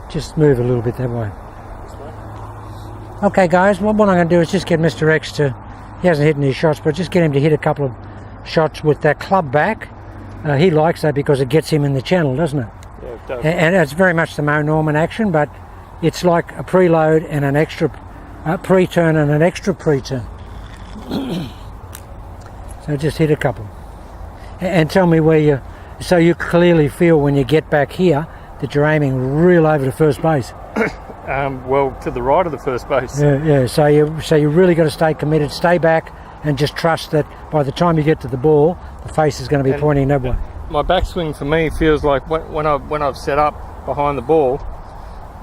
Just move a little bit that way. Okay guys, what I'm going to do is just get Mr. X to, he hasn't hit any shots, but just get him to hit a couple of shots with that club back. He likes that because it gets him in the channel, doesn't it? Yeah, it does. And it's very much the Mo Norman action, but it's like a preload and an extra pre-turn and an extra pre-turn. So just hit a couple. And tell me where you, so you clearly feel when you get back here that you're aiming real over to first base. Well, to the right of the first base. Yeah. So you really got to stay committed, stay back, and just trust that by the time you get to the ball, the face is going to be pointing that way. My backswing for me feels like when I've set up behind the ball,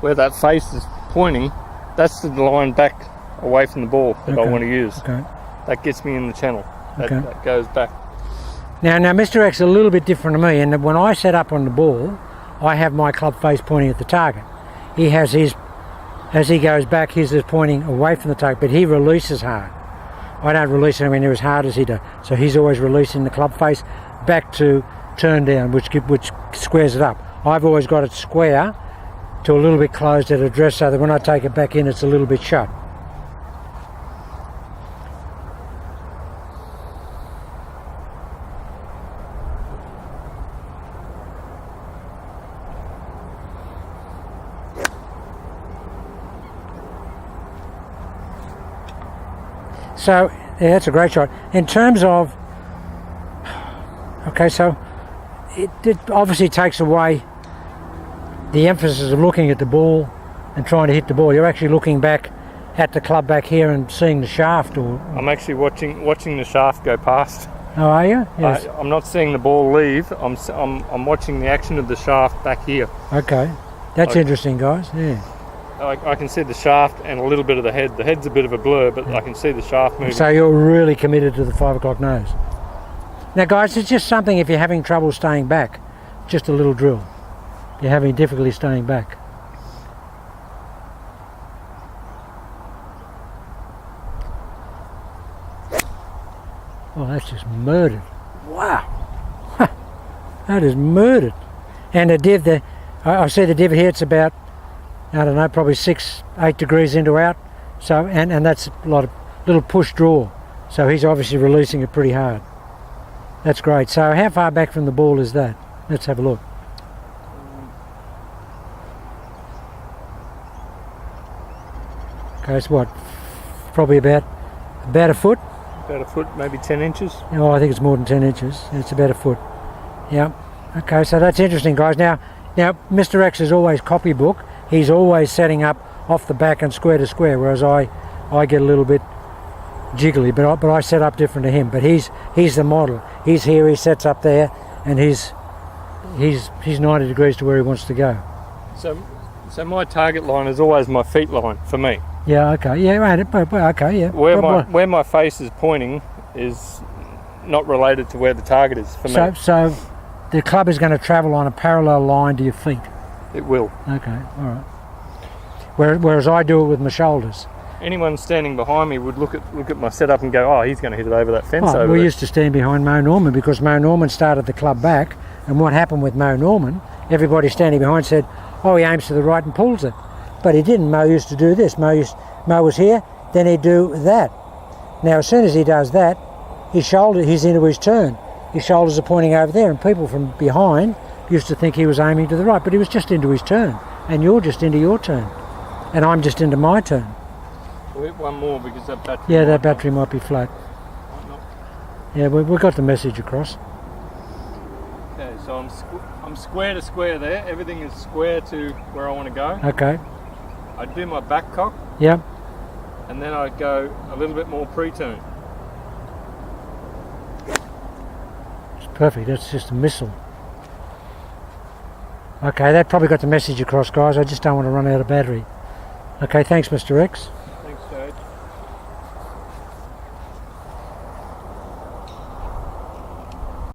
where that face is pointing, that's the line back away from the ball that I want to use. Okay. That gets me in the channel. That goes back. Now Mr. X is a little bit different to me, and when I set up on the ball, I have my club face pointing at the target. He has his, as he goes back, his is pointing away from the target, but he releases hard. I don't release it anywhere near as hard as he does. So he's always releasing the club face back to turn down, which squares it up. I've always got it square to a little bit closed at address so that when I take it back in, it's a little bit shut. So, yeah, that's a great shot. In terms of, okay, so it obviously takes away the emphasis of looking at the ball and trying to hit the ball. You're actually looking back at the club back here and seeing the shaft. Or I'm actually watching the shaft go past. Oh, are you? Yes. I'm not seeing the ball leave. I'm watching the action of the shaft back here. Okay, that's interesting, guys. Yeah. I can see the shaft and a little bit of the head. The head's a bit of a blur, but I can see the shaft moving. So you're really committed to the 5 o'clock nose. Now guys, it's just something if you're having trouble staying back, just a little drill. If you're having difficulty staying back. Oh, that's just murdered. Wow. That is murdered. And the div there, I see the div here, it's about, I don't know, probably 6-8 degrees into out. So and that's a lot of little push draw. So he's obviously releasing it pretty hard. That's great. So how far back from the ball is that? Let's have a look. Okay, it's what? Probably about a foot? About a foot, maybe 10 inches. Oh, I think it's more than 10 inches. It's about a foot. Yeah. Okay, so that's interesting, guys. Now Mr. X is always copybook. He's always setting up off the back and square to square, whereas I get a little bit jiggly, but I set up different to him. But he's the model. He's here, he sets up there, and he's 90 degrees to where he wants to go. So my target line is always my feet line for me. Yeah. Okay. Yeah. Right. Okay. Yeah. Where my face is pointing is not related to where the target is for me. So the club is going to travel on a parallel line to your feet. It will. Okay. All right. Whereas I do it with my shoulders. Anyone standing behind me would look at my setup and go, "Oh, he's going to hit it over that fence over there." We used to stand behind Mo Norman because Mo Norman started the club back, and what happened with Mo Norman, everybody standing behind said, "Oh, he aims to the right and pulls it," but he didn't. Mo used to do this. Mo was here, then he'd do that. Now, as soon as he does that, he's into his turn. His shoulders are pointing over there, and people from behind used to think he was aiming to the right, but he was just into his turn, and you're just into your turn, and I'm just into my turn. We'll hit one more because that battery. Yeah, that battery might be flat. Might not. Yeah, we got the message across. Okay, so I'm square to square there. Everything is square to where I want to go. Okay. I do my back cock. Yep. And then I go a little bit more pre-turn. It's perfect. That's just a missile. Okay, that probably got the message across, guys. I just don't want to run out of battery. Okay, thanks, Mr. X.